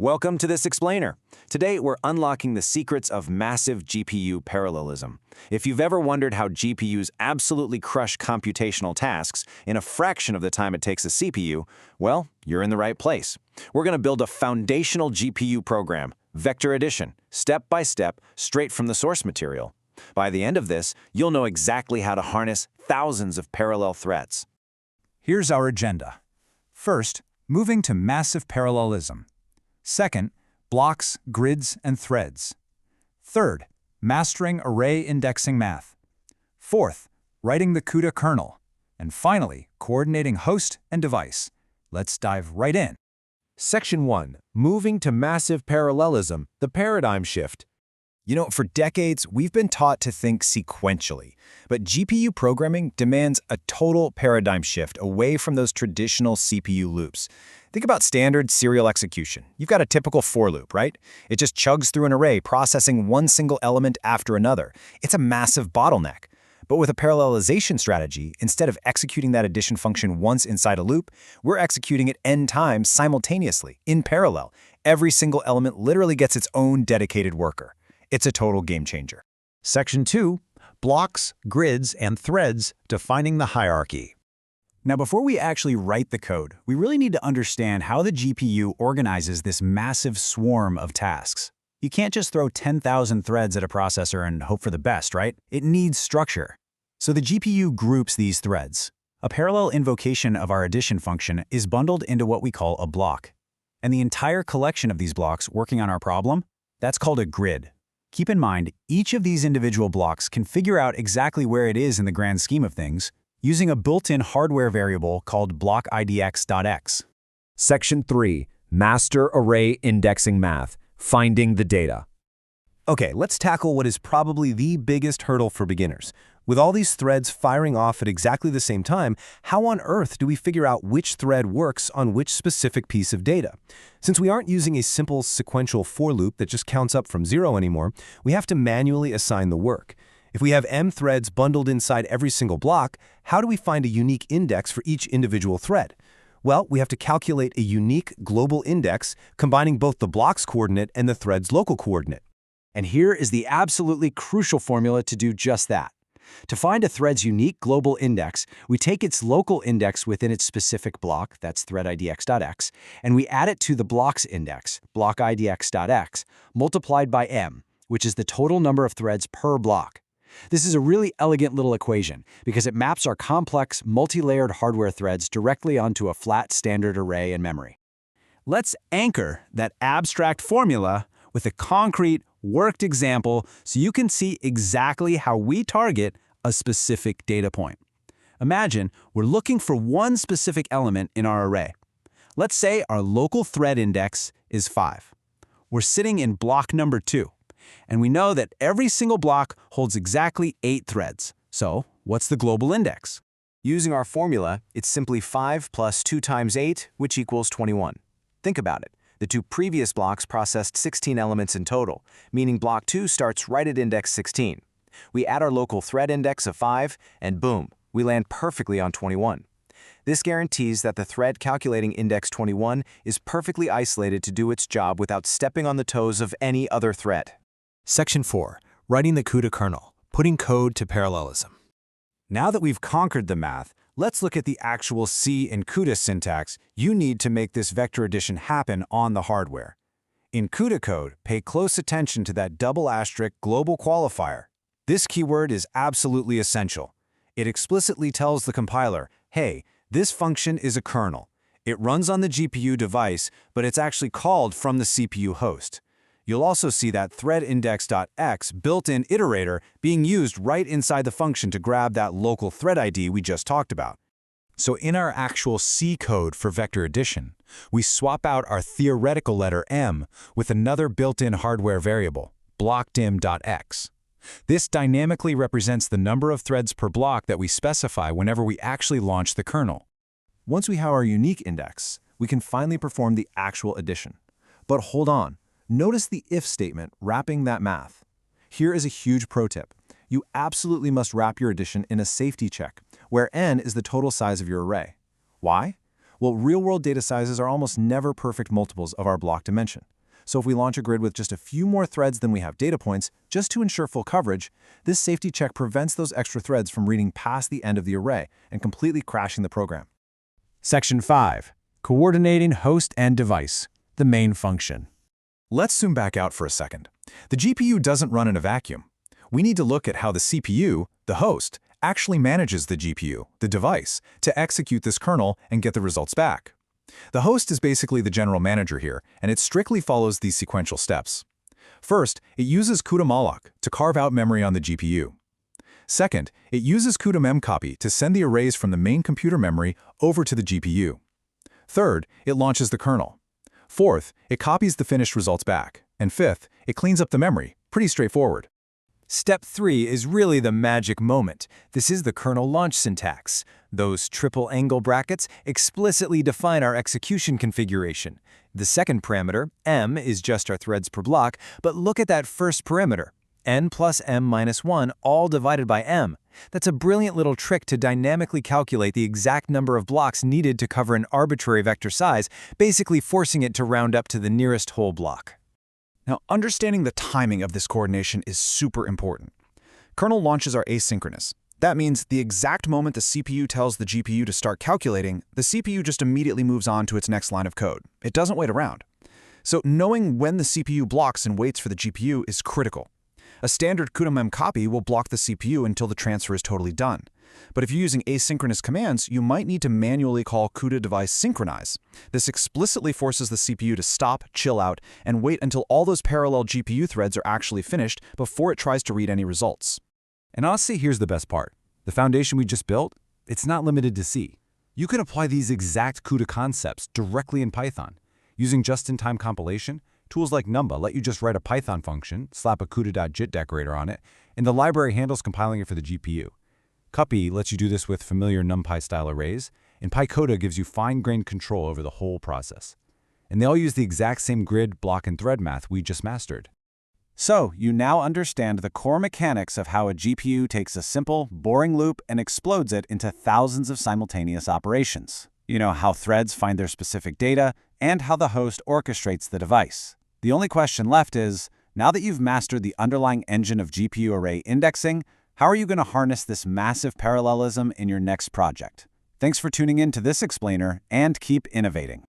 Welcome to this explainer. Today, we're unlocking the secrets of massive GPU parallelism. If you've ever wondered how GPUs absolutely crush computational tasks in a fraction of the time it takes a CPU, well, you're in the right place. We're going to build a foundational GPU program, vector addition, step by step, straight from the source material. By the end of this, you'll know exactly how to harness thousands of parallel threads. Here's our agenda. First, moving to massive parallelism. Second, blocks, grids, and threads. Third, mastering array indexing math. Fourth, writing the CUDA kernel. And finally, coordinating host and device. Let's dive right in. Section 1. Moving to massive parallelism, the paradigm shift. For decades, we've been taught to think sequentially, but GPU programming demands a total paradigm shift away from those traditional CPU loops. Think about standard serial execution. You've got a typical for loop, right? It just chugs through an array, processing one single element after another. It's a massive bottleneck. But with a parallelization strategy, instead of executing that addition function once inside a loop, we're executing it n times simultaneously, in parallel. Every single element literally gets its own dedicated worker. It's a total game changer. Section 2. Blocks, grids, and threads, defining the hierarchy. Now, before we actually write the code, we really need to understand how the GPU organizes this massive swarm of tasks. You can't just throw 10,000 threads at a processor and hope for the best, right? It needs structure. So the GPU groups these threads. A parallel invocation of our addition function is bundled into what we call a block. And the entire collection of these blocks working on our problem, that's called a grid. Keep in mind, each of these individual blocks can figure out exactly where it is in the grand scheme of things using a built-in hardware variable called blockIDX.x. Section 3. Master array indexing math, finding the data. Okay, let's tackle what is probably the biggest hurdle for beginners. With all these threads firing off at exactly the same time, how on earth do we figure out which thread works on which specific piece of data? Since we aren't using a simple sequential for loop that just counts up from 0 anymore, we have to manually assign the work. If we have m threads bundled inside every single block, how do we find a unique index for each individual thread? Well, we have to calculate a unique global index combining both the block's coordinate and the thread's local coordinate. And here is the absolutely crucial formula to do just that. To find a thread's unique global index, we take its local index within its specific block, that's threadIDX.x, and we add it to the block's index, blockIDX.x, multiplied by m, which is the total number of threads per block. This is a really elegant little equation because it maps our complex, multi-layered hardware threads directly onto a flat standard array in memory. Let's anchor that abstract formula with a concrete, worked example so you can see exactly how we target a specific data point. Imagine we're looking for one specific element in our array. Let's say our local thread index is 5. We're sitting in block number 2, and we know that every single block holds exactly 8 threads. So, what's the global index? Using our formula, it's simply 5 plus 2 times 8, which equals 21. Think about it. The two previous blocks processed 16 elements in total, meaning block 2 starts right at index 16. We add our local thread index of 5, and boom, we land perfectly on 21. This guarantees that the thread calculating index 21 is perfectly isolated to do its job without stepping on the toes of any other thread. Section 4. Writing the CUDA kernel, putting code to parallelism. Now that we've conquered the math, let's look at the actual C and CUDA syntax you need to make this vector addition happen on the hardware. In CUDA code, pay close attention to that double asterisk global qualifier. This keyword is absolutely essential. It explicitly tells the compiler, hey, this function is a kernel. It runs on the GPU device, but it's actually called from the CPU host. You'll also see that threadIndex.x built-in iterator being used right inside the function to grab that local thread ID we just talked about. So in our actual C code for vector addition, we swap out our theoretical letter m with another built-in hardware variable, blockdim.x. This dynamically represents the number of threads per block that we specify whenever we actually launch the kernel. Once we have our unique index, we can finally perform the actual addition. But hold on. Notice the if statement wrapping that math. Here is a huge pro tip. You absolutely must wrap your addition in a safety check, where n is the total size of your array. Why? Well, real-world data sizes are almost never perfect multiples of our block dimension. So if we launch a grid with just a few more threads than we have data points, just to ensure full coverage, this safety check prevents those extra threads from reading past the end of the array and completely crashing the program. Section 5. Coordinating host and device, the main function. Let's zoom back out for a second. The GPU doesn't run in a vacuum. We need to look at how the CPU, the host, actually manages the GPU, the device, to execute this kernel and get the results back. The host is basically the general manager here, and it strictly follows these sequential steps. First, it uses CUDA malloc to carve out memory on the GPU. Second, it uses CUDA memcopy to send the arrays from the main computer memory over to the GPU. Third, it launches the kernel. Fourth, it copies the finished results back. And fifth, it cleans up the memory. Pretty straightforward. Step 3 is really the magic moment. This is the kernel launch syntax. Those triple angle brackets explicitly define our execution configuration. The second parameter, m, is just our threads per block, but look at that first parameter, n plus m minus 1, all divided by m. That's a brilliant little trick to dynamically calculate the exact number of blocks needed to cover an arbitrary vector size, basically forcing it to round up to the nearest whole block. Now, understanding the timing of this coordination is super important. Kernel launches are asynchronous. That means the exact moment the CPU tells the GPU to start calculating, the CPU just immediately moves on to its next line of code. It doesn't wait around. So knowing when the CPU blocks and waits for the GPU is critical. A standard CUDA memcopy will block the CPU until the transfer is totally done. But if you're using asynchronous commands, you might need to manually call CUDA device synchronize. This explicitly forces the CPU to stop, chill out, and wait until all those parallel GPU threads are actually finished before it tries to read any results. And honestly, here's the best part. The foundation we just built, it's not limited to C. You can apply these exact CUDA concepts directly in Python. Using just-in-time compilation, tools like Numba let you just write a Python function, slap a CUDA.jit decorator on it, and the library handles compiling it for the GPU. Cuppy lets you do this with familiar NumPy-style arrays, and PyCoda gives you fine-grained control over the whole process. And they all use the exact same grid, block, and thread math we just mastered. So, you now understand the core mechanics of how a GPU takes a simple, boring loop and explodes it into thousands of simultaneous operations. You know how threads find their specific data, and how the host orchestrates the device. The only question left is, now that you've mastered the underlying engine of GPU array indexing, how are you going to harness this massive parallelism in your next project? Thanks for tuning in to this explainer, and keep innovating.